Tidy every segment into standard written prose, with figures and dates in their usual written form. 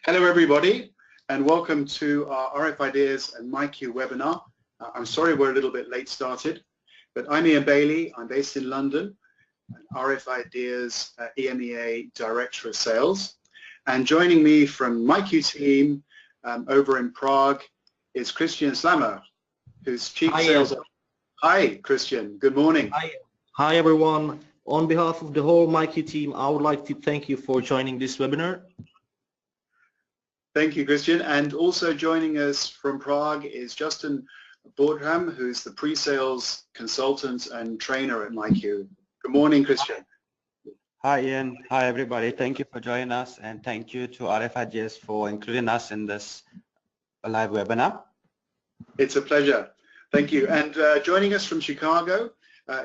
Hello everybody, and welcome to our RF Ideas and MyQ webinar. I'm sorry we're a little bit late started, but I'm Ian Bailey. I'm based in London, RF Ideas EMEA Director of Sales. And joining me from MyQ team over in Prague is Kristian Samler, who's Chief Sales Officer. Hi Kristian, good morning. Hi everyone. On behalf of the whole MyQ team, I would like to thank you for joining this webinar. Thank you, Kristian. And also joining us from Prague is Juston Boodhram, who's the pre-sales consultant and trainer at MyQ. Good morning, Kristian. Hi, Ian. Hi, everybody. Thank you for joining us, and thank you to RF IDeas for including us in this live webinar. It's a pleasure. Thank you. And joining us from Chicago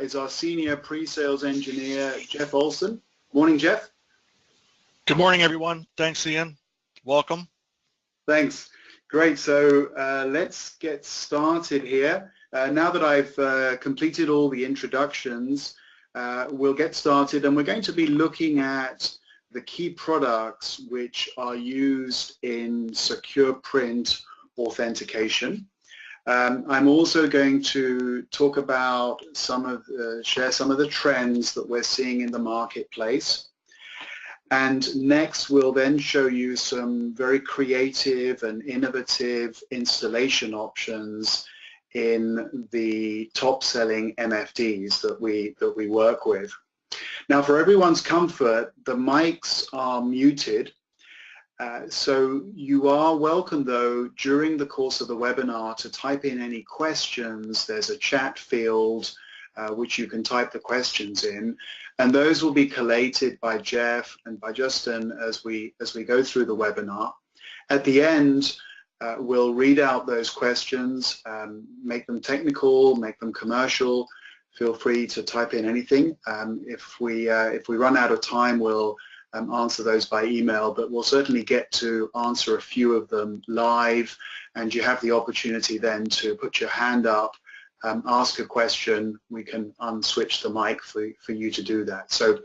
is our senior pre-sales engineer, Jeff Olson. Morning, Jeff. Good morning, everyone. Thanks, Ian. Welcome. Thanks. Great. So let's get started here. Now that I've completed all the introductions, we'll get started, and we're going to be looking at the key products which are used in secure print authentication. I'm also going to talk about share some of the trends that we're seeing in the marketplace. And next, we'll then show you some very creative and innovative installation options in the top-selling MFDs that we work with. Now, for everyone's comfort, the mics are muted. So you are welcome, though, during the course of the webinar to type in any questions. There's a chat field which you can type the questions in, and those will be collated by Jeff and by Justin as we go through the webinar. At the end, we'll read out those questions, make them technical, make them commercial. Feel free to type in anything. If we run out of time, we'll answer those by email, but we'll certainly get to answer a few of them live, and you have the opportunity then to put your hand up, ask a question. We can unswitch the mic for you to do that. So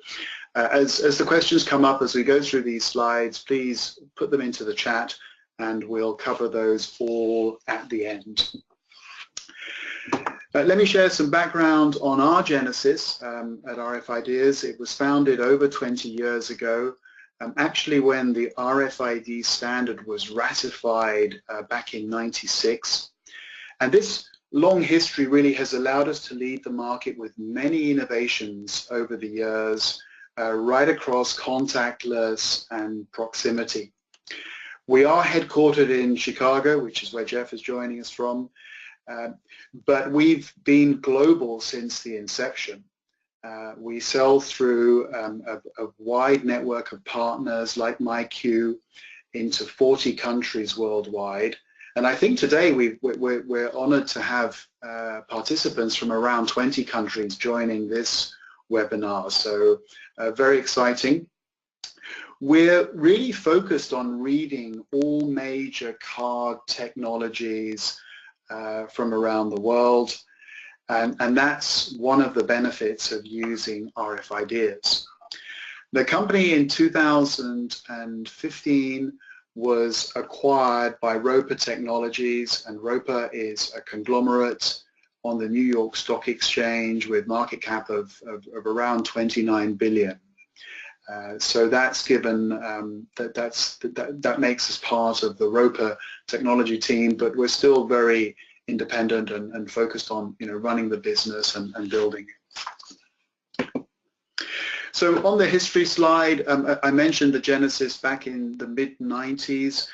as the questions come up as we go through these slides, please put them into the chat and we'll cover those all at the end. Let me share some background on our genesis at RF Ideas. It was founded over 20 years ago, actually when the RFID standard was ratified back in '96. And this long history really has allowed us to lead the market with many innovations over the years, right across contactless and proximity. We are headquartered in Chicago, which is where Jeff is joining us from, but we've been global since the inception. We sell through a wide network of partners like MyQ into 40 countries worldwide. And I think today we're honored to have participants from around 20 countries joining this webinar, so very exciting. We're really focused on reading all major card technologies from around the world, and that's one of the benefits of using RF Ideas. The company in 2015 was acquired by Roper Technologies, and Roper is a conglomerate on the New York Stock Exchange with market cap of around 29 billion. So that's given that makes us part of the Roper technology team, but we're still very independent and focused on running the business and building it. So on the history slide, I mentioned the genesis back in the mid-90s.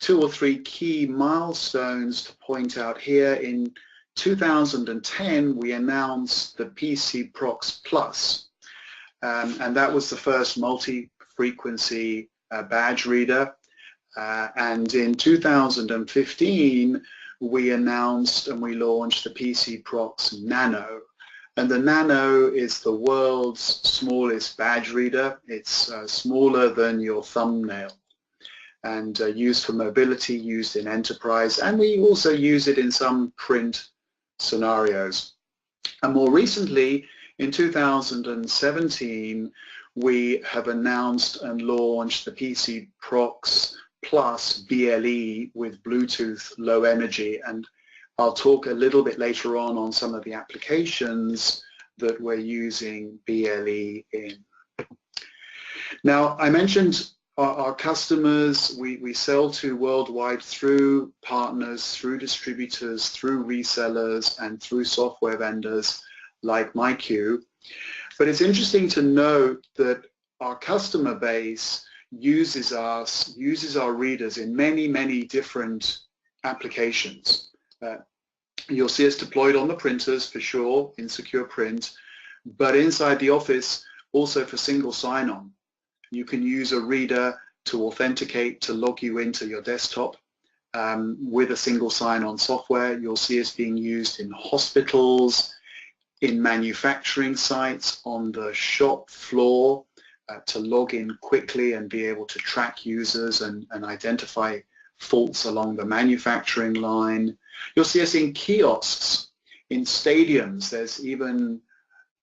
2 or 3 key milestones to point out here. In 2010, we announced the PCPCS Plus, and that was the first multi-frequency badge reader. And in 2015, we announced and we launched the PCPCS Nano. And the Nano is the world's smallest badge reader. It's smaller than your thumbnail, and used for mobility, used in enterprise, and we also use it in some print scenarios. And more recently, in 2017, we have announced and launched the PCPCS Plus BLE with Bluetooth Low Energy, and I'll talk a little bit later on some of the applications that we're using BLE in. Now, I mentioned our customers, we sell to worldwide through partners, through distributors, through resellers, and through software vendors like MyQ. But it's interesting to note that our customer base uses our readers in many, many different applications. You'll see us deployed on the printers for sure, in secure print, but inside the office also for single sign-on. You can use a reader to authenticate, to log you into your desktop with a single sign-on software. You'll see us being used in hospitals, in manufacturing sites, on the shop floor to log in quickly and be able to track users and identify faults along the manufacturing line. You'll see us in kiosks, in stadiums. There's even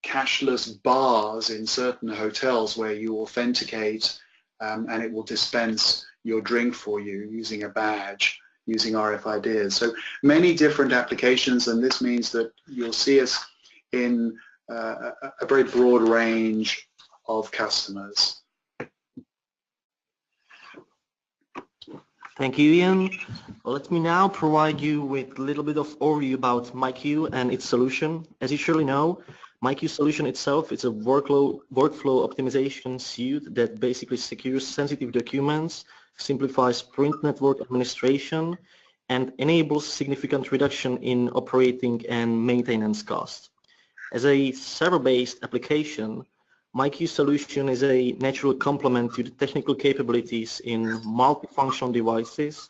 cashless bars in certain hotels where you authenticate and it will dispense your drink for you using a badge, using RF IDeas. So many different applications, and this means that you'll see us in a very broad range of customers. Thank you, Ian. Let me now provide you with a little bit of overview about MyQ and its solution. As you surely know, MyQ solution itself is a workflow optimization suite that basically secures sensitive documents, simplifies print network administration, and enables significant reduction in operating and maintenance costs. As a server-based application, MyQ solution is a natural complement to the technical capabilities in multifunction devices,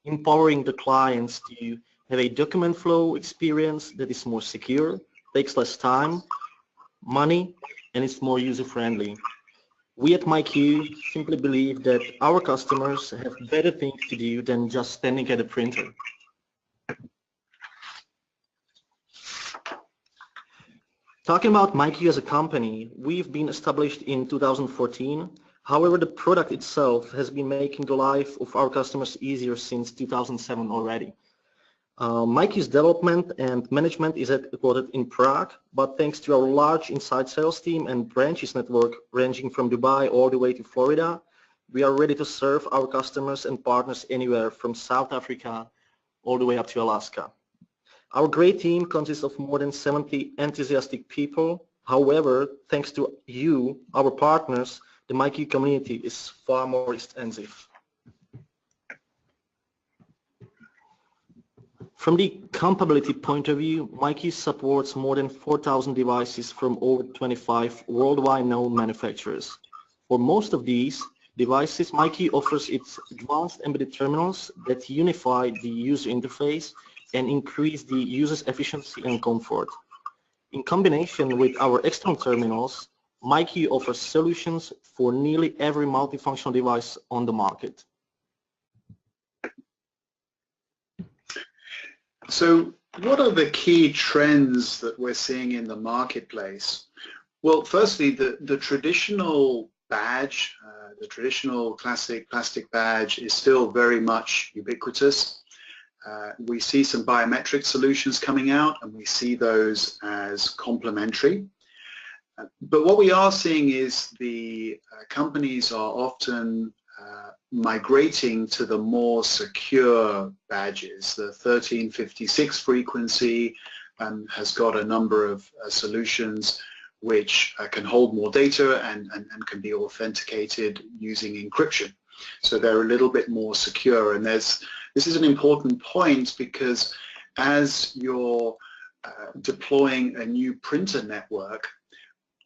empowering the clients to have a document flow experience that is more secure, takes less time, money, and is more user-friendly. We at MyQ simply believe that our customers have better things to do than just standing at a printer. Talking about MyQ as a company, we've been established in 2014. However, the product itself has been making the life of our customers easier since 2007 already. MyQ's development and management is headquartered in Prague, but thanks to our large inside sales team and branches network ranging from Dubai all the way to Florida, we are ready to serve our customers and partners anywhere from South Africa all the way up to Alaska. Our great team consists of more than 70 enthusiastic people. However, thanks to you, our partners, the MyQ community is far more extensive. From the compatibility point of view, MyQ supports more than 4,000 devices from over 25 worldwide known manufacturers. For most of these devices, MyQ offers its advanced embedded terminals that unify the user interface and increase the user's efficiency and comfort. In combination with our external terminals, MyQ offers solutions for nearly every multifunctional device on the market. So what are the key trends that we're seeing in the marketplace? Well, firstly, the traditional badge, the traditional classic plastic badge is still very much ubiquitous. We see some biometric solutions coming out, and we see those as complementary. But what we are seeing is the companies are often migrating to the more secure badges. The 1356 frequency has got a number of solutions which can hold more data and can be authenticated using encryption. So they're a little bit more secure, and this is an important point because as you're deploying a new printer network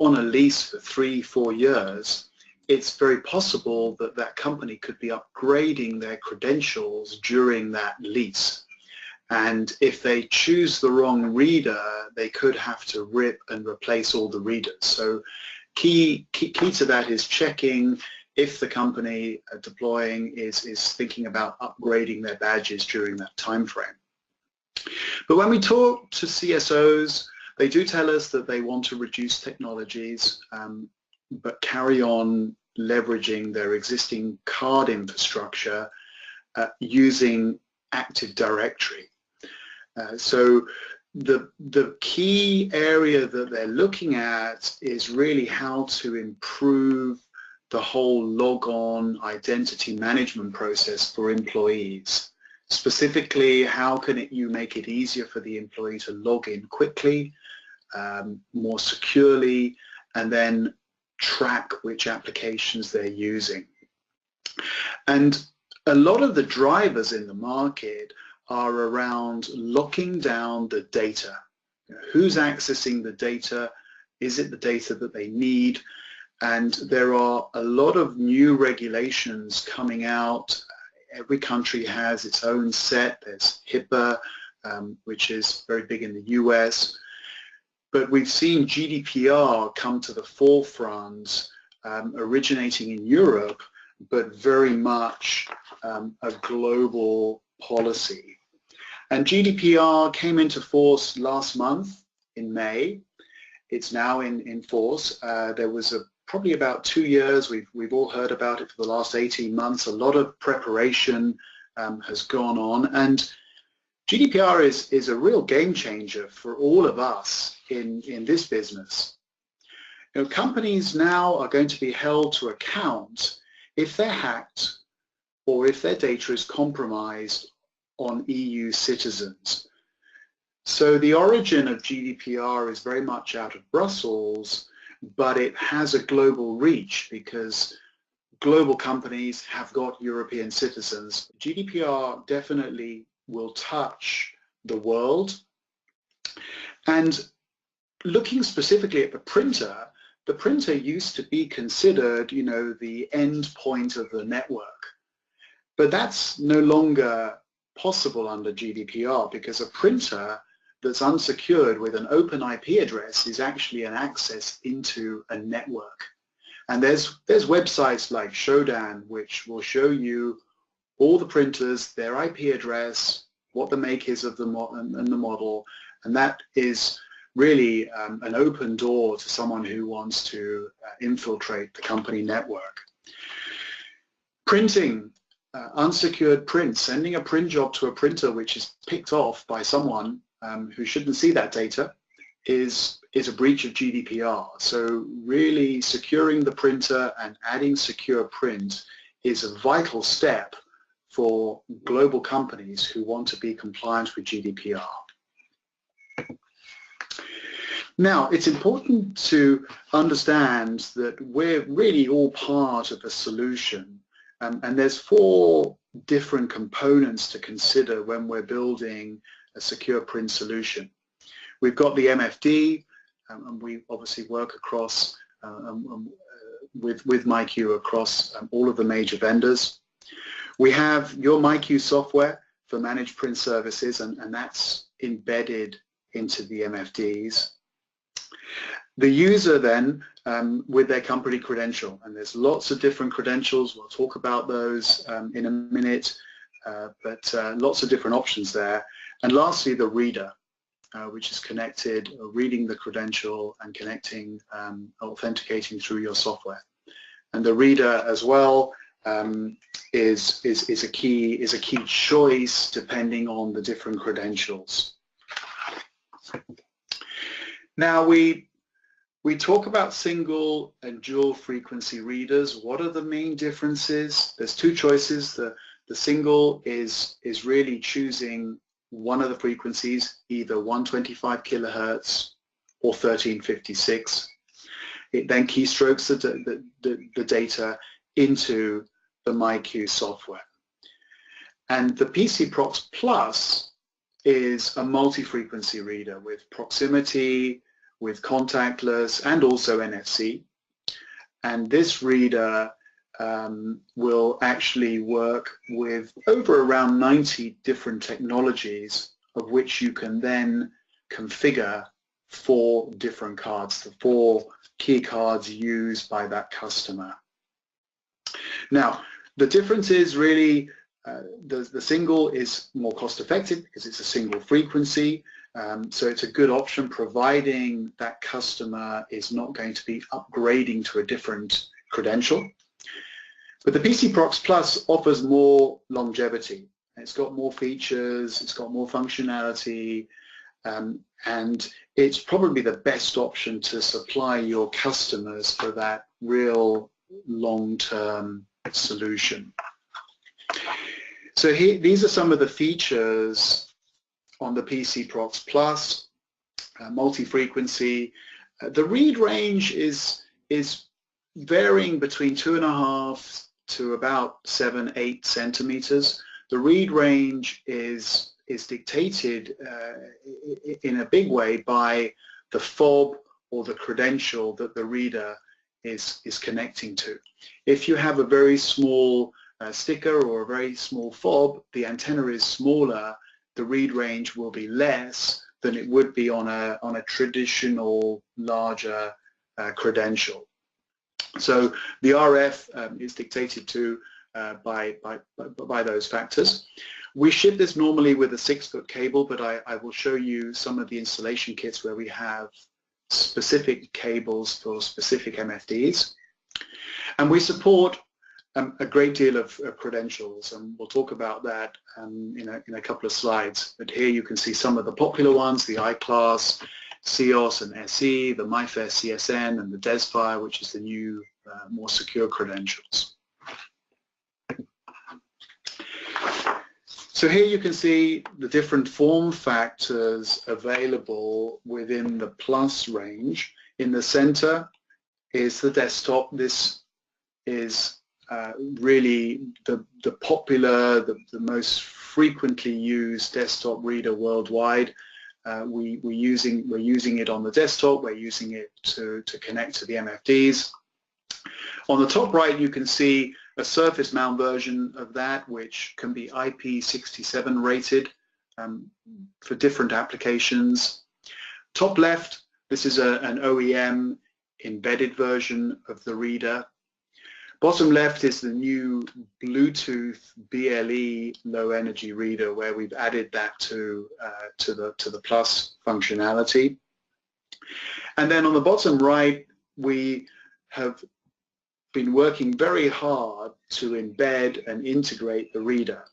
on a lease for 3-4 years, it's very possible that that company could be upgrading their credentials during that lease. And if they choose the wrong reader, they could have to rip and replace all the readers. So key to that is checking if the company deploying is thinking about upgrading their badges during that time frame. But when we talk to CSOs, they do tell us that they want to reduce technologies. but carry on leveraging their existing card infrastructure using Active Directory. So the key area that they're looking at is really how to improve the whole log-on identity management process for employees. Specifically, how can you make it easier for the employee to log in quickly, more securely, and then track which applications they're using. And a lot of the drivers in the market are around locking down the data. Who's accessing the data? Is it the data that they need? And there are a lot of new regulations coming out. Every country has its own set. There's HIPAA, which is very big in the US. But we've seen GDPR come to the forefront, originating in Europe, but very much a global policy. And GDPR came into force last month in May. It's now in force. There was probably about 2 years. We've all heard about it for the last 18 months. A lot of preparation has gone on, and GDPR is a real game changer for all of us in this business. You know, companies now are going to be held to account if they're hacked or if their data is compromised on EU citizens. So the origin of GDPR is very much out of Brussels, but it has a global reach because global companies have got European citizens. GDPR definitely will touch the world. And looking specifically at the printer used to be considered, you know, the end point of the network. But that's no longer possible under GDPR because a printer that's unsecured with an open IP address is actually an access into a network. And there's websites like Shodan which will show you all the printers, their IP address, what the make is of the model, and that is really an open door to someone who wants to infiltrate the company network. Printing, unsecured print, sending a print job to a printer which is picked off by someone who shouldn't see that data is a breach of GDPR. So really securing the printer and adding secure print is a vital step for global companies who want to be compliant with GDPR. Now, it's important to understand that we're really all part of a solution, and there's 4 different components to consider when we're building a secure print solution. We've got the MFD, and we obviously work across with MyQ across all of the major vendors. We have your MyQ software for managed print services, and that's embedded into the MFDs. The user then with their company credential, and there's lots of different credentials. We'll talk about those in a minute, but lots of different options there. And lastly, the reader, which is connected, reading the credential and connecting, authenticating through your software. And the reader as well is a key choice depending on the different credentials. Now we talk about single and dual frequency readers. What are the main differences? There's 2 choices. The single is really choosing one of the frequencies, either 125 kilohertz or 1356. It then keystrokes the data into the MyQ software. And the PCPCS Plus is a multi-frequency reader with proximity, with contactless, and also NFC. And this reader will actually work with over around 90 different technologies, of which you can then configure 4 different cards, the 4 key cards used by that customer. Now, the difference is really The single is more cost effective because it's a single frequency, so it's a good option providing that customer is not going to be upgrading to a different credential. But the PCPCS Plus offers more longevity. It's got more features, it's got more functionality, and it's probably the best option to supply your customers for that real long-term solution. So here, these are some of the features on the PCPCS Plus, multi-frequency. The read range is varying between 2.5 to about 7-8 centimeters. The read range is dictated in a big way by the fob or the credential that the reader is connecting to. If you have a very small sticker or a very small fob, the antenna is smaller, the read range will be less than it would be on a traditional larger credential. So the RF is dictated to by those factors. We ship this normally with a 6-foot cable, but I will show you some of the installation kits where we have specific cables for specific MFDs. And we support a great deal of credentials, and we'll talk about that in a couple of slides. But here you can see some of the popular ones, the I-Class, COS and SE, the MyFair CSN, and the DesFire, which is the new, more secure credentials. So here you can see the different form factors available within the Plus range. In the center is the desktop. This is really the popular, the most frequently used desktop reader worldwide. We're using it on the desktop. We're using it to connect to the MFDs. On the top right, you can see a surface mount version of that, which can be IP67 rated for different applications. Top left, this is an OEM embedded version of the reader. Bottom left is the new Bluetooth BLE low energy reader, where we've added that to the Plus functionality. And then on the bottom right, we have been working very hard to embed and integrate the reader.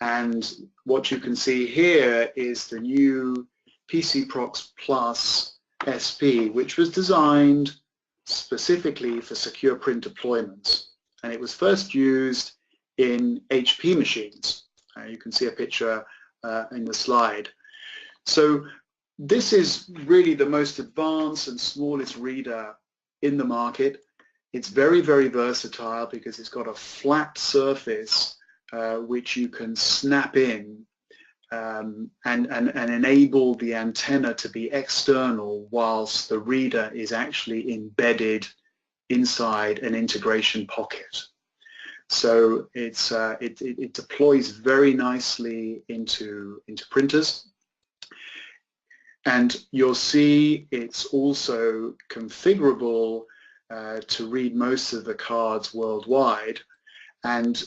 And what you can see here is the new PCPCS Plus SP, which was designed specifically for secure print deployments. And it was first used in HP machines. You can see a picture in the slide. So this is really the most advanced and smallest reader in the market. It's very, very versatile because it's got a flat surface which you can snap in and enable the antenna to be external whilst the reader is actually embedded inside an integration pocket. So it deploys very nicely into printers. And you'll see it's also configurable to read most of the cards worldwide, and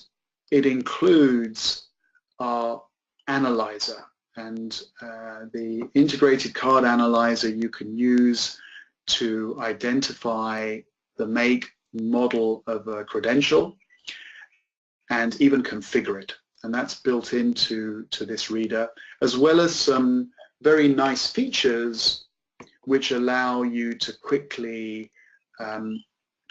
it includes our analyzer, and the integrated card analyzer you can use to identify the make, model of a credential and even configure it, and that's built into this reader, as well as some very nice features which allow you to quickly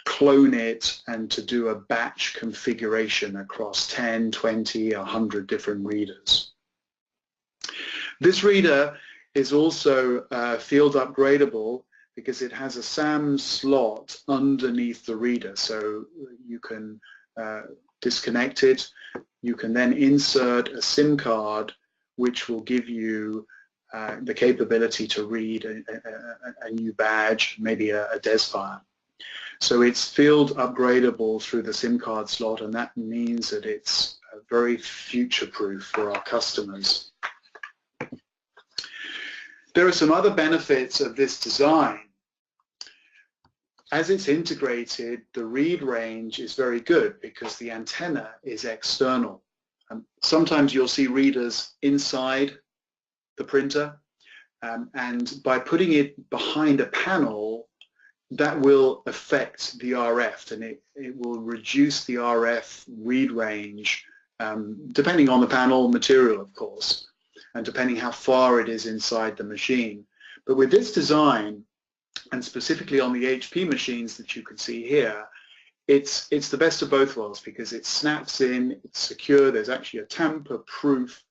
clone it and to do a batch configuration across 10, 20, 100 different readers. This reader is also field upgradable because it has a SAM slot underneath the reader, so you can disconnect it. You can then insert a SIM card which will give you the capability to read a new badge, maybe a DesFire. So it's field upgradable through the SIM card slot, and that means that it's very future-proof for our customers. There are some other benefits of this design. As it's integrated, the read range is very good because the antenna is external. Sometimes you'll see readers inside the printer, and by putting it behind a panel, that will affect the RF, and it will reduce the RF read range, depending on the panel material, of course, and depending how far it is inside the machine. But with this design, and specifically on the HP machines that you can see here, it's the best of both worlds, because it snaps in, it's secure. There's actually a tamper-proof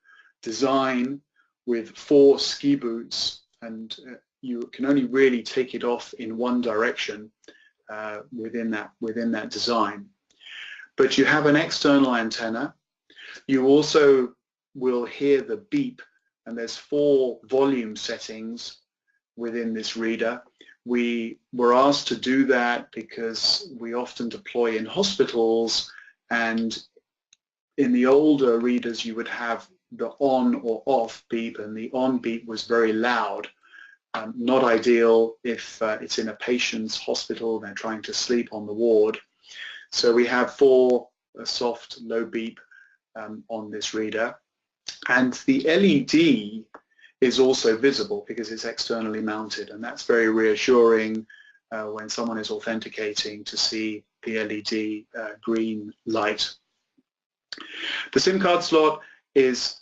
design with 4 ski boots, and you can only really take it off in one direction within that design. But you have an external antenna. You also will hear the beep, and there's 4 volume settings within this reader. We were asked to do that because we often deploy in hospitals, and in the older readers you would have the on or off beep, and the on beep was very loud. Not ideal if it's in a patient's hospital, they're trying to sleep on the ward. So we have 4 soft low beep on this reader, and the LED is also visible because it's externally mounted, and that's very reassuring when someone is authenticating to see the LED green light. The SIM card slot is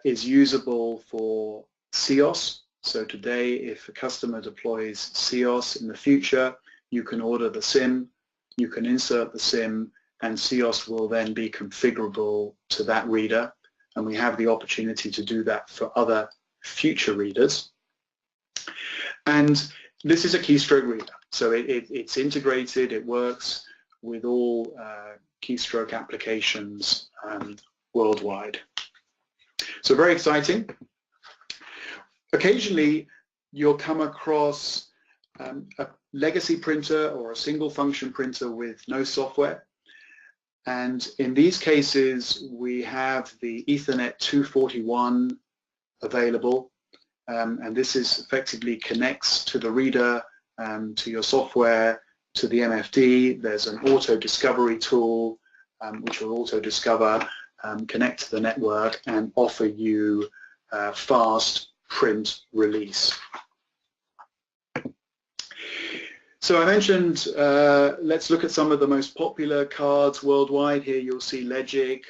usable for CIOS. So today, if a customer deploys CIOS in the future, you can order the SIM, you can insert the SIM, and CIOS will then be configurable to that reader, and we have the opportunity to do that for other future readers. And this is a keystroke reader, so it's integrated, it works with all keystroke applications worldwide. So very exciting. Occasionally you'll come across a legacy printer or a single function printer with no software, and in these cases we have the Ethernet 241 available, and this is effectively connects to the reader, to your software, to the MFD. There's an auto discovery tool which will auto discover, connect to the network, and offer you fast print release. So I mentioned, let's look at some of the most popular cards worldwide. Here you'll see Legic,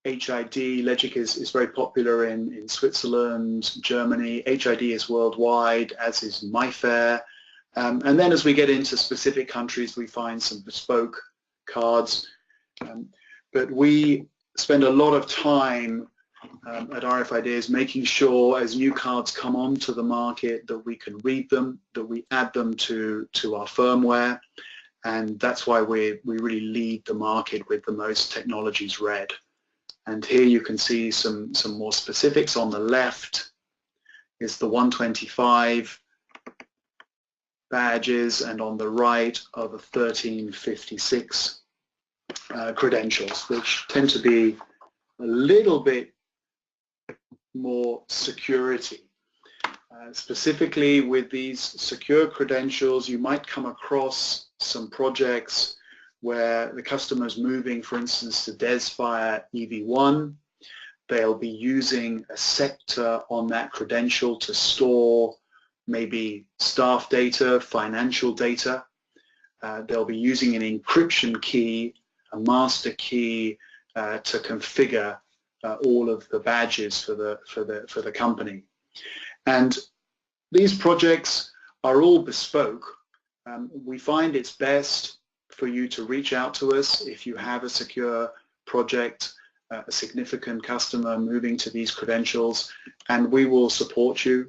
HID. Legic is very popular in Switzerland, Germany. HID is worldwide, as is MyFair. And then as we get into specific countries, we find some bespoke cards. But we spend a lot of time at RF IDeas making sure as new cards come onto the market that we can read them, that we add them to our firmware, and that's why we really lead the market with the most technologies read. And here you can see some more specifics. On the left is the 125 badges, and on the right are the 1356 credentials, which tend to be a little bit more security. Specifically with these secure credentials, you might come across some projects where the customer is moving, for instance, to DesFire EV1. They'll be using a sector on that credential to store maybe staff data, financial data. They'll be using an encryption key, a master key, to configure all of the badges for the company. And these projects are all bespoke. We find it's best for you to reach out to us if you have a secure project, a significant customer moving to these credentials, and we will support you.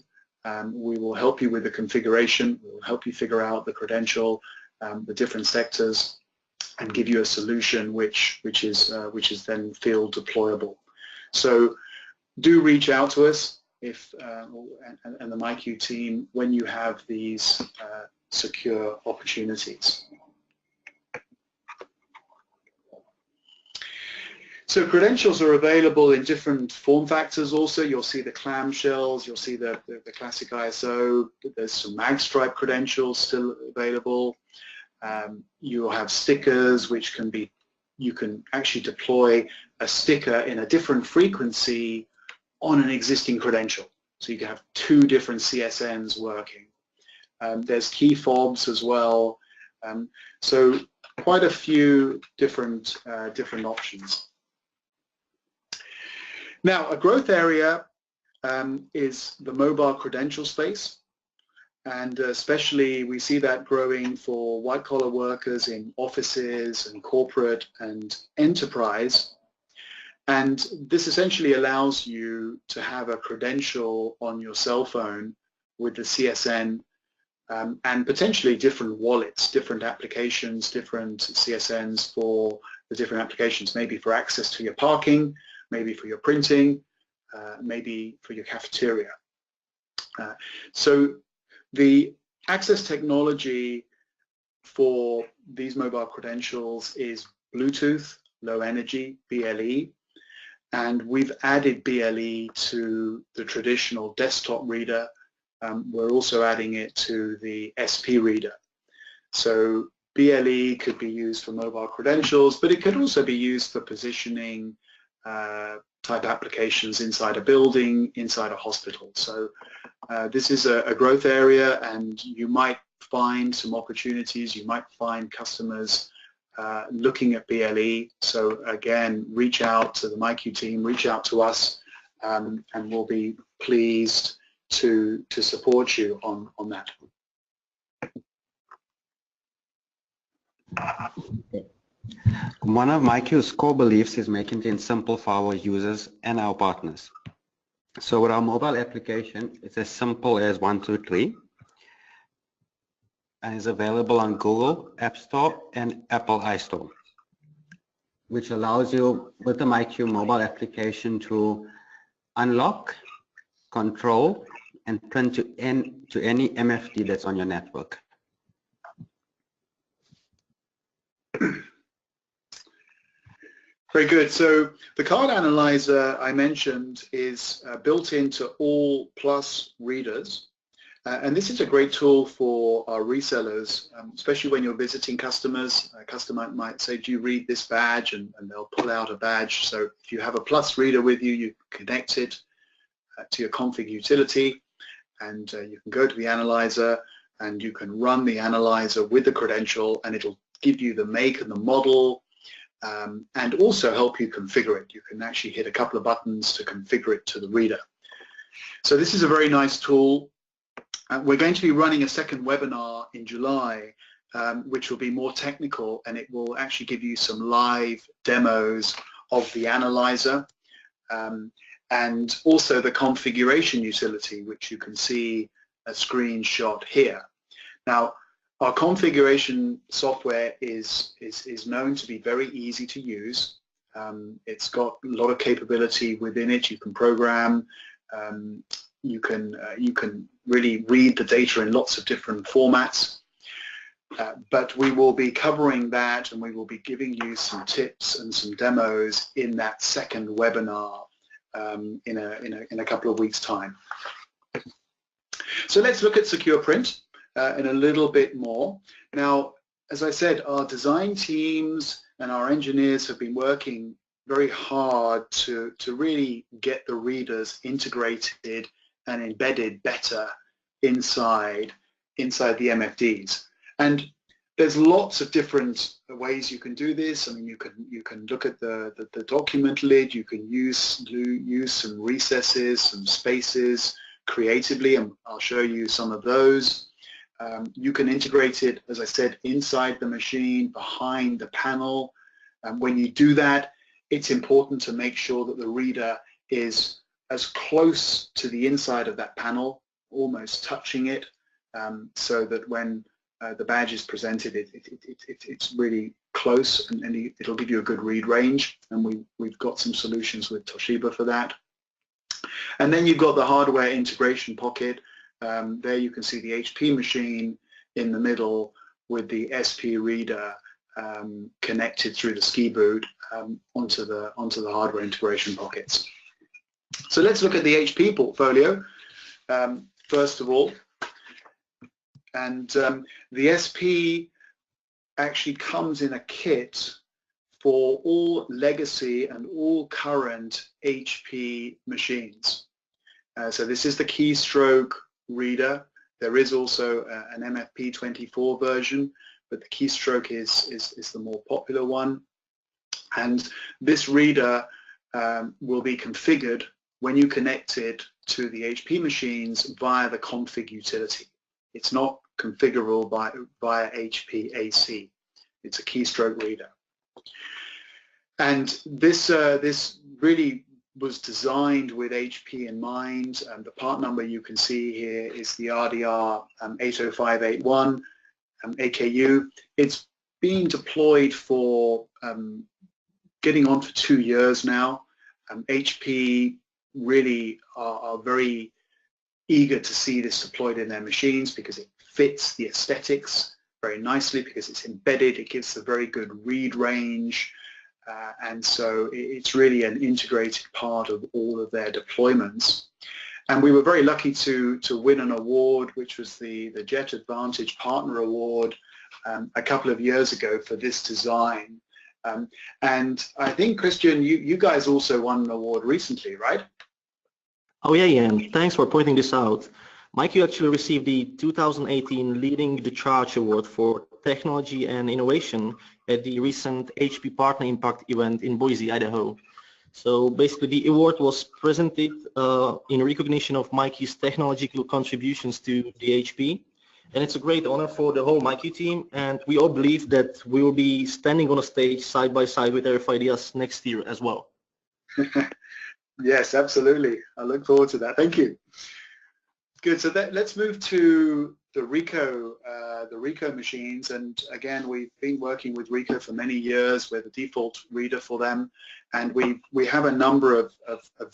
We will help you with the configuration. We'll help you figure out the credential, the different sectors, and give you a solution which is then field deployable. So do reach out to us if and the MyQ team when you have these secure opportunities. So credentials are available in different form factors also. You'll see the clamshells, you'll see the classic ISO, there's some magstripe credentials still available. You'll have stickers which can be you can actually deploy a sticker in a different frequency on an existing credential. So you can have two different CSNs working. There's key fobs as well. So quite a few different options. Now, a growth area is the mobile credential space, and especially we see that growing for white-collar workers in offices and corporate and enterprise. And this essentially allows you to have a credential on your cell phone with the CSN and potentially different wallets, different applications, different CSNs for the different applications, maybe for access to your parking, maybe for your printing, maybe for your cafeteria. So the access technology for these mobile credentials is Bluetooth, low energy, BLE, and we've added BLE to the traditional desktop reader. We're also adding it to the SP reader. So BLE could be used for mobile credentials, but it could also be used for positioning type applications inside a building, inside a hospital. So this is a growth area, and you might find some opportunities. You might find customers looking at BLE. So again, reach out to the MyQ team, reach out to us, and we'll be pleased to support you on that. One of MyQ's core beliefs is making things simple for our users and our partners. So with our mobile application, it's as simple as 1, 2, 3, and is available on Google App Store and Apple iStore, which allows you with the MyQ mobile application to unlock, control, and print to any MFD that's on your network. Very good. So the card analyzer I mentioned is built into all Plus readers. And this is a great tool for our resellers, especially when you're visiting customers. A customer might say, do you read this badge? And they'll pull out a badge. So if you have a Plus reader with you, you connect it to your config utility, and you can go to the analyzer and you can run the analyzer with the credential, and it'll give you the make and the model, and also help you configure it. You can actually hit a couple of buttons to configure it to the reader. So this is a very nice tool. We're going to be running a second webinar in July, which will be more technical, and it will actually give you some live demos of the analyzer, and also the configuration utility, which you can see a screenshot here. Now, our configuration software is known to be very easy to use. It's got a lot of capability within it. You can program, you can really read the data in lots of different formats. But we will be covering that, and we will be giving you some tips and some demos in that second webinar in a couple of weeks' time. So let's look at Secure Print in a little bit more. Now, as I said, our design teams and our engineers have been working very hard to really get the readers integrated and embedded better inside the MFDs. And there's lots of different ways you can do this. I mean, you can look at the document lid. You can use some recesses, some spaces creatively, and I'll show you some of those. You can integrate it, as I said, inside the machine, behind the panel. And when you do that, it's important to make sure that the reader is as close to the inside of that panel, almost touching it, so that when the badge is presented, it's really close, and it'll give you a good read range. And we've got some solutions with Toshiba for that. And then you've got the hardware integration pocket. There you can see the HP machine in the middle with the SP reader connected through the ski boot onto the hardware integration pockets. So let's look at the HP portfolio first of all. And the SP actually comes in a kit for all legacy and all current HP machines. So this is the keystroke reader. There is also an MFP24 version, but the keystroke is the more popular one. And this reader will be configured when you connect it to the HP machines via the config utility. It's not configurable via HP AC. It's a keystroke reader. And this really was designed with HP in mind. The part number you can see here is the RDR 80581 AKU. It's being deployed for getting on for 2 years now. HP really are very eager to see this deployed in their machines because it fits the aesthetics very nicely, because it's embedded, it gives a very good read range, and so it's really an integrated part of all of their deployments. And we were very lucky to win an award, which was the JetAdvantage Partner Award a couple of years ago for this design. And I think, Kristian, you guys also won an award recently, right? Oh yeah, Ian. Thanks for pointing this out. MyQ actually received the 2018 Leading the Charge Award for Technology and Innovation at the recent HP Partner Impact event in Boise, Idaho. So basically the award was presented in recognition of MyQ's technological contributions to the HP. And it's a great honor for the whole MyQ team, and we all believe that we will be standing on a stage side by side with RF IDeas next year as well. Yes, absolutely. I look forward to that. Thank you. Good. So let's move to the Rico machines. And again, we've been working with Rico for many years. We're the default reader for them, and we have a number of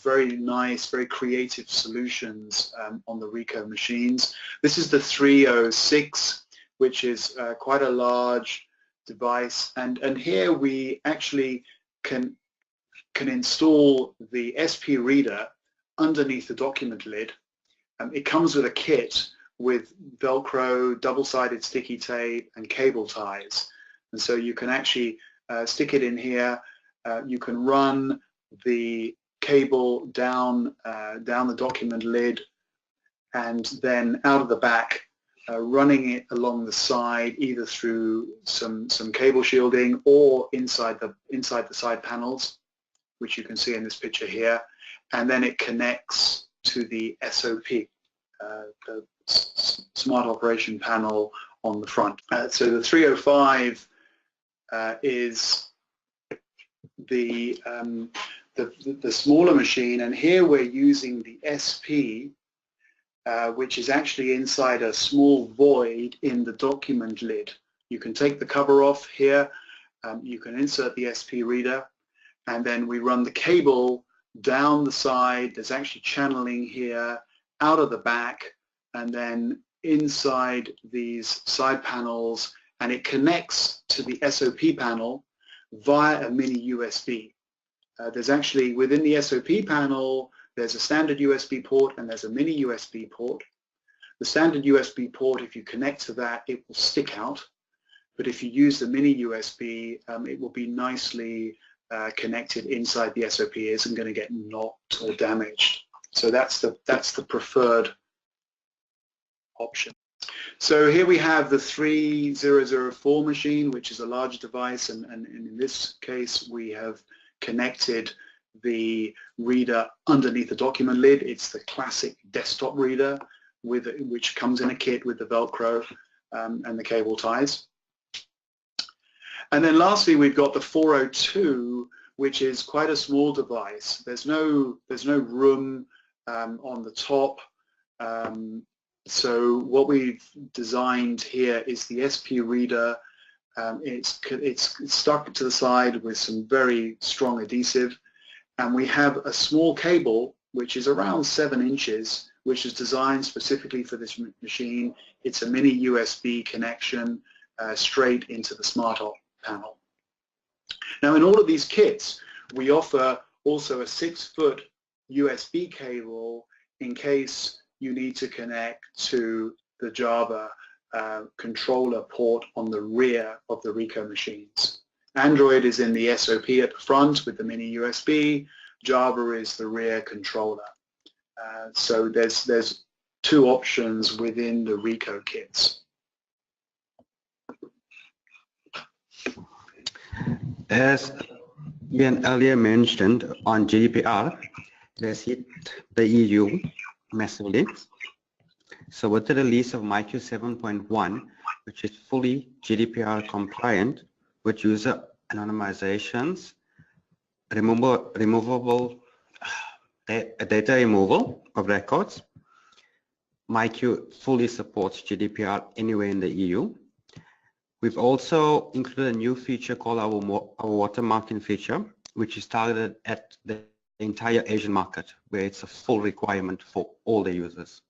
very nice, very creative solutions on the Rico machines. This is the 306, which is quite a large device, and here we actually can install the SP reader underneath the document lid. It comes with a kit with Velcro, double-sided sticky tape, and cable ties. And so you can actually stick it in here. You can run the cable down the document lid, and then out of the back, running it along the side, either through some cable shielding or inside the side panels, which you can see in this picture here, and then it connects to the SOP, the Smart Operation Panel on the front. So the 305 is the smaller machine, and here we're using the SP, which is actually inside a small void in the document lid. You can take the cover off here, you can insert the SP reader, and then we run the cable down the side. There's actually channeling here, out of the back, and then inside these side panels, and it connects to the SOP panel via a mini USB. There's actually, within the SOP panel, there's a standard USB port and there's a mini USB port. The standard USB port, if you connect to that, it will stick out, but if you use the mini USB, it will be nicely connected inside the SOP. It isn't going to get knocked or damaged. So that's the preferred option. So here we have the 3004 machine, which is a large device, and in this case we have connected the reader underneath the document lid. It's the classic desktop reader which comes in a kit with the Velcro and the cable ties. And then lastly, we've got the 402, which is quite a small device. There's no room on the top. So what we've designed here is the SP reader. It's stuck to the side with some very strong adhesive, and we have a small cable which is around 7 inches, which is designed specifically for this machine. It's a mini USB connection straight into the Smart Op panel. Now, in all of these kits, we offer also a 6-foot USB cable in case you need to connect to the Java controller port on the rear of the Rico machines. Android is in the SOP at the front with the mini USB. Java is the rear controller. So there's two options within the Rico kits. As Ian earlier mentioned on GDPR, it has hit the EU massively. So with the release of MyQ 7.1, which is fully GDPR compliant with user anonymizations, removable data removal of records, MyQ fully supports GDPR anywhere in the EU. We've also included a new feature called our watermarking feature, which is targeted at the entire Asian market, where it's a full requirement for all the users.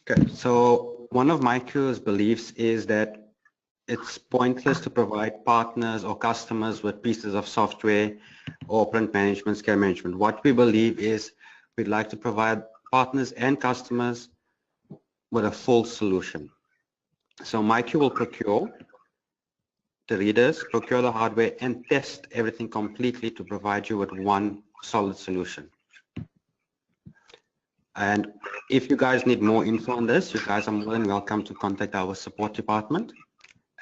Okay, so one of MyQ's beliefs is that it's pointless to provide partners or customers with pieces of software or print management, scale management. What we believe is we'd like to provide partners and customers with a full solution. So MyQ will procure the readers, procure the hardware, and test everything completely to provide you with one solid solution. And if you guys need more info on this, you guys are more than welcome to contact our support department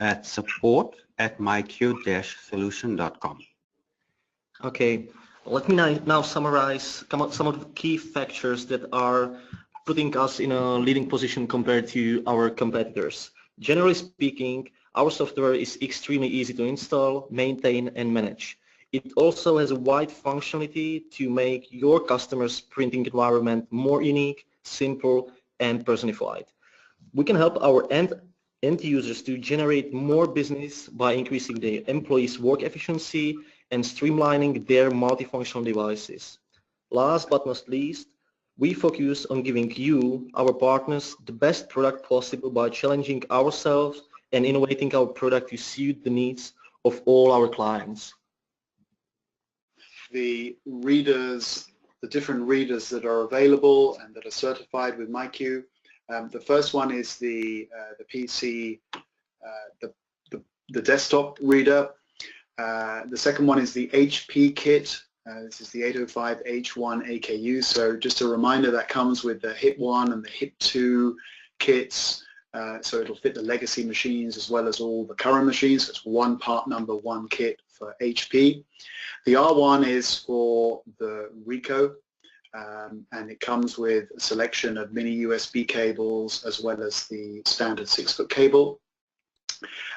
at support@myq-solution.com. Okay, let me now summarize some of the key factors that are putting us in a leading position compared to our competitors. Generally speaking, our software is extremely easy to install, maintain, and manage. It also has a wide functionality to make your customer's printing environment more unique, simple, and personified. We can help our end users to generate more business by increasing their employees' work efficiency and streamlining their multifunctional devices. Last but not least, we focus on giving you, our partners, the best product possible by challenging ourselves and innovating our product to suit the needs of all our clients. The readers, the different readers that are available and that are certified with MyQ. The first one is the PC, the desktop reader. The second one is the HP kit. This is the 805H1 AKU. So just a reminder, that comes with the HIP1 and the HIP2 kits. So it'll fit the legacy machines as well as all the current machines. So it's one part number, one kit for HP. The R1 is for the Rico, and it comes with a selection of mini USB cables as well as the standard 6-foot cable.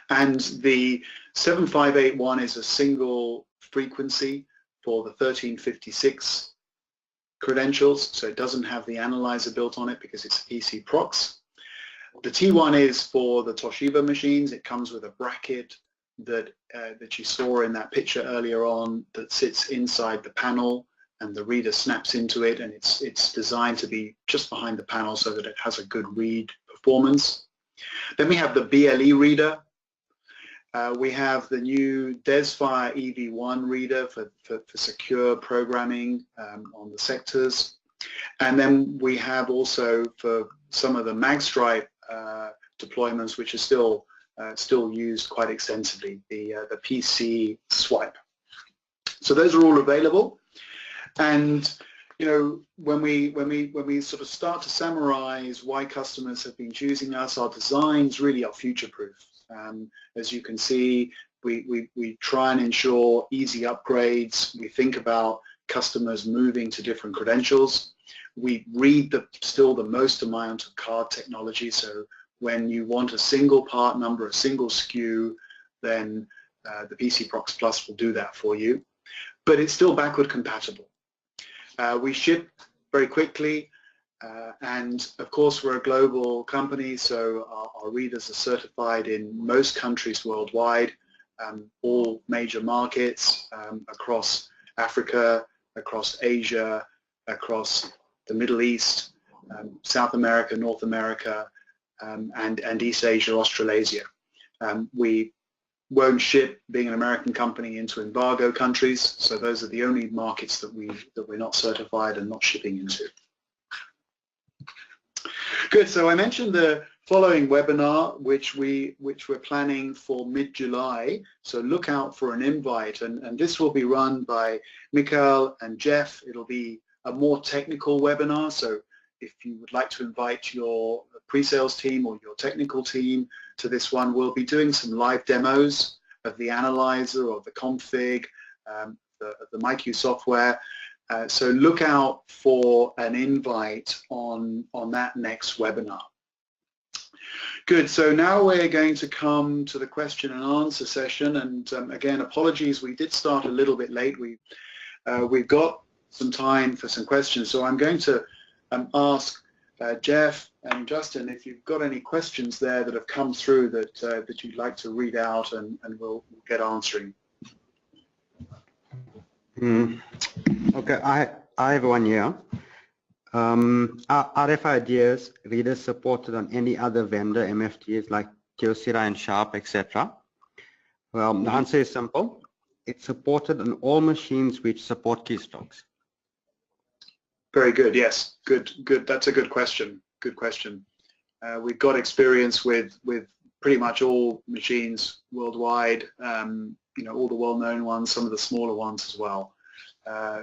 And the 7581 is a single frequency for the 1356 credentials, so it doesn't have the analyzer built on it because it's a PC prox. The T1 is for the Toshiba machines. It comes with a bracket that you saw in that picture earlier on that sits inside the panel, and the reader snaps into it, and it's designed to be just behind the panel so that it has a good read performance. Then we have the BLE reader. We have the new DesFire EV1 reader for secure programming on the sectors. And then we have also for some of the magstripe deployments, which are still used quite extensively, the PC swipe. So those are all available. And you know, when we sort of start to summarize why customers have been choosing us, our designs really are future-proof. As you can see, we try and ensure easy upgrades. We think about customers moving to different credentials. We read still the most amount of card technology, so when you want a single part number, a single SKU, then the PC Prox Plus will do that for you. But it's still backward compatible. We ship very quickly, and of course we're a global company, so our readers are certified in most countries worldwide, all major markets across Africa, across Asia, across the Middle East, South America, North America, and East Asia, Australasia. We won't ship, being an American company, into embargo countries, so those are the only markets that we're not certified and not shipping into. Good. So I mentioned the following webinar, which we're planning for mid-July. So look out for an invite, and this will be run by Mikhail and Jeff. It'll be a more technical webinar. So if you would like to invite your pre-sales team or your technical team to this one, we'll be doing some live demos of the analyzer or the config, the MyQ software. So look out for an invite on that next webinar. Good, so now we're going to come to the question and answer session, and again, apologies, we did start a little bit late. We've got some time for some questions, so I'm going to ask Jeff and Justin if you've got any questions there that have come through that you'd like to read out, and we'll get answering. Okay, I have one here. Are RF IDeas readers supported on any other vendor MFTs like Kyocera and Sharp, etc.? Well, the answer is simple. It's supported on all machines which support keystrokes. Very good. Yes, good. That's a good question. Good question. We've got experience with pretty much all machines worldwide. You know, all the well-known ones, some of the smaller ones as well.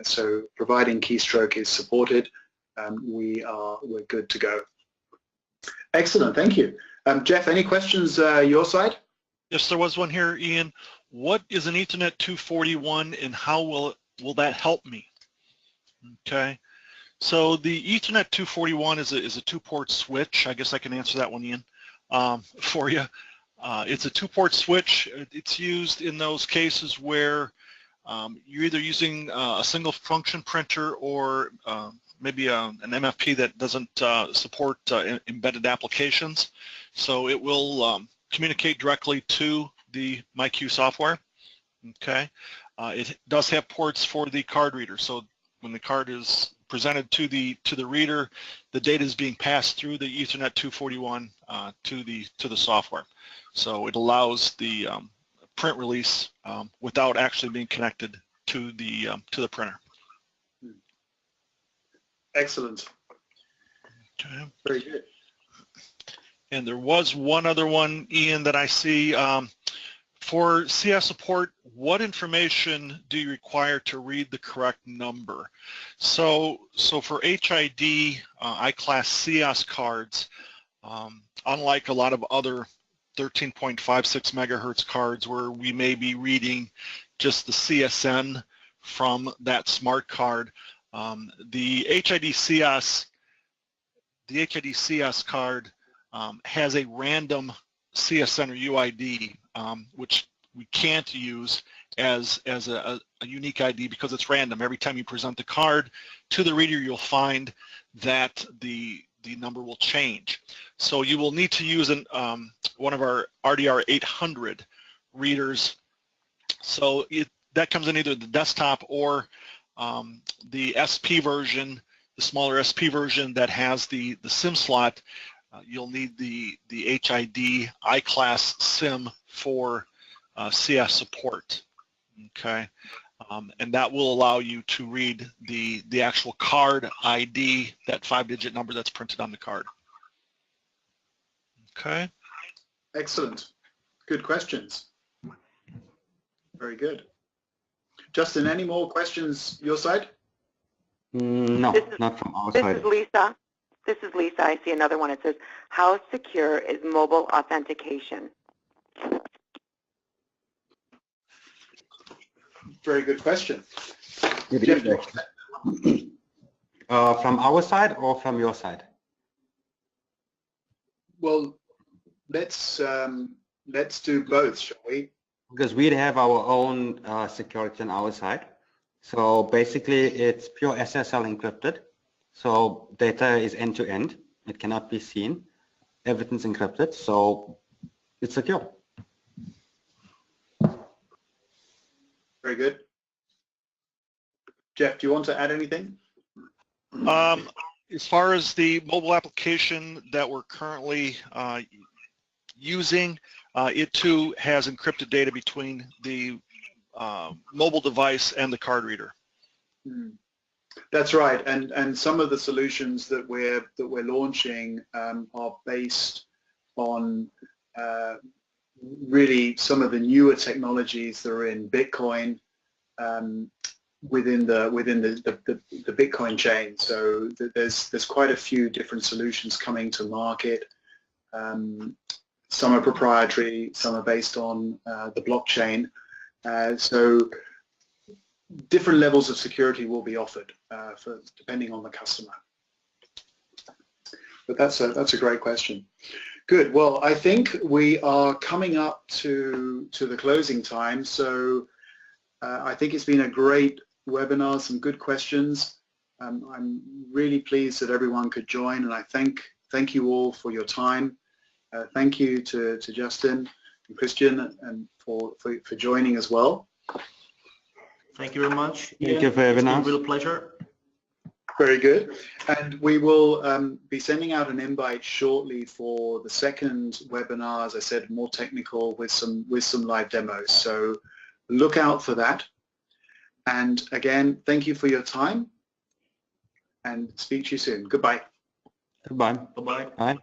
So providing keystroke is supported, we're good to go. Excellent, thank you. Jeff, any questions your side? Yes, there was one here, Ian. What is an Ethernet 241 and how will that help me? Okay, so the Ethernet 241 is a two-port switch. I guess I can answer that one, Ian, for you. It's a two-port switch. It's used in those cases where you're either using a single function printer or maybe an MFP that doesn't support embedded applications. So it will communicate directly to the MyQ software. Okay, it does have ports for the card reader. So when the card is presented to the reader, the data is being passed through the Ethernet 241 to the software. So it allows the print release without actually being connected to the printer. Excellent. Okay. Very good. And there was one other one, Ian, that I see. For CS support, what information do you require to read the correct number? So for HID I-class CS cards, unlike a lot of other 13.56 megahertz cards where we may be reading just the CSN from that smart card, the HID CS card has a random CSN or UID, which we can't use as a unique ID because it's random. Every time you present the card to the reader, you'll find that the number will change. So you will need to use one of our RDR 800 readers. So that comes in either the desktop or the SP version, the smaller SP version that has the SIM slot. You'll need the HID I-class SIM for CS support. Okay, and that will allow you to read the actual card ID, that 5-digit number that's printed on the card. Okay. Excellent. Good questions. Very good. Justin, any more questions your side? No, not from our side. This is Lisa. This is Lisa. I see another one. It says, how secure is mobile authentication? Very good question. Jeff, from our side or from your side? Well, let's do both, shall we? Because we have our own security on our side. So basically, it's pure SSL encrypted. So data is end-to-end. It cannot be seen. Everything's encrypted, so it's secure. Very good. Jeff, do you want to add anything? As far as the mobile application that we're currently using, it too has encrypted data between the mobile device and the card reader. That's right, and some of the solutions that we're launching are based on really some of the newer technologies that are in Bitcoin within the Bitcoin chain. So there's quite a few different solutions coming to market. Some are proprietary, some are based on the blockchain. So different levels of security will be offered depending on the customer. But that's a great question. Good. Well, I think we are coming up to the closing time. So I think it's been a great webinar, some good questions. I'm really pleased that everyone could join, and I thank you all for your time. Thank you to Justin and Kristian and for joining as well. Thank you very much. Thank you for having us. It's been a real pleasure. Very good. And we will be sending out an invite shortly for the second webinar, as I said, more technical with some live demos. So look out for that. And again, thank you for your time and speak to you soon. Goodbye. Goodbye. Bye-bye. Bye.